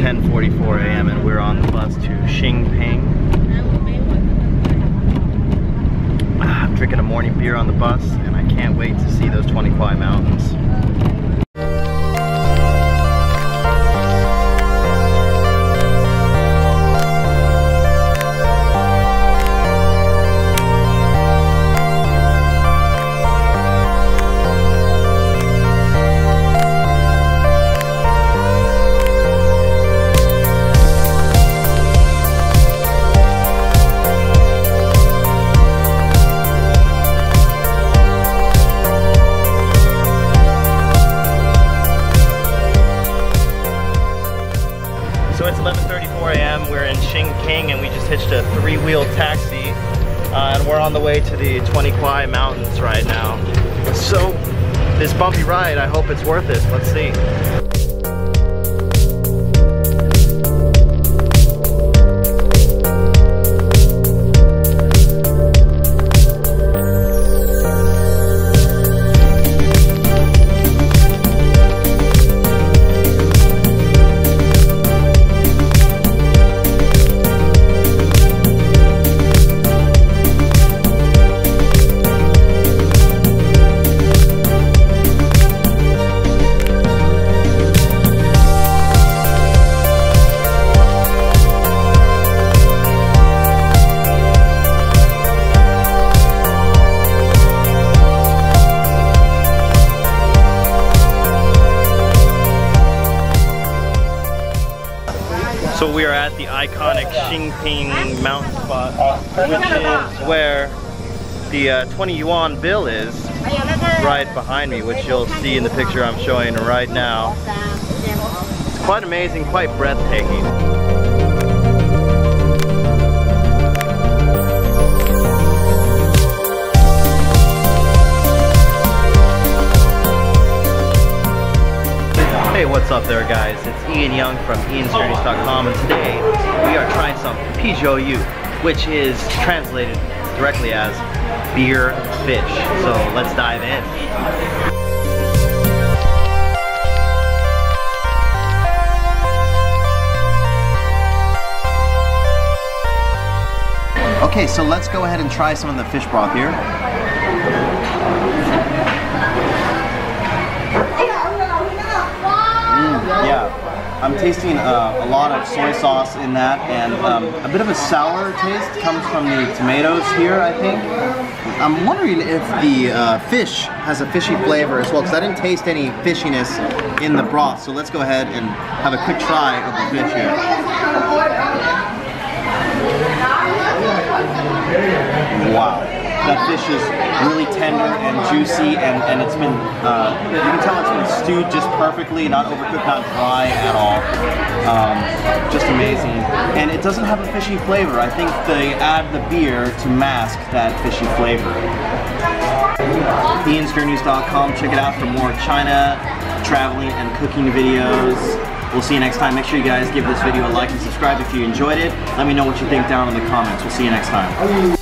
10:44 a.m. and we're on the bus to Xingping. I'm drinking a morning beer on the bus and I can't wait to see those 20 Kwai Mountains. So it's 11:34 a.m. We're in Xingping and we just hitched a 3-wheel taxi and we're on the way to the 20 Kwai Mountains right now. So this bumpy ride, I hope it's worth it. Let's see. So we are at the iconic Xingping mountain spot, which is where the 20 yuan bill is, right behind me, which you'll see in the picture I'm showing right now. It's quite amazing, quite breathtaking. Hey, what's up there guys? It's Ian Young from iansjourneys.com and today we are trying some Pijiu, which is translated directly as beer fish. So let's dive in. Okay, so let's go ahead and try some of the fish broth here. Yeah, I'm tasting a lot of soy sauce in that, and a bit of a sour taste comes from the tomatoes here, I think. I'm wondering if the fish has a fishy flavor as well, because I didn't taste any fishiness in the broth. So let's go ahead and have a quick try of the fish here. Wow. That fish is really tender and juicy, and it's been, you can tell it's been stewed just perfectly, not overcooked, not dry at all. Just amazing. And it doesn't have a fishy flavor. I think they add the beer to mask that fishy flavor. iansjourneys.com, check it out for more China, traveling, and cooking videos. We'll see you next time. Make sure you guys give this video a like and subscribe if you enjoyed it. Let me know what you think down in the comments. We'll see you next time.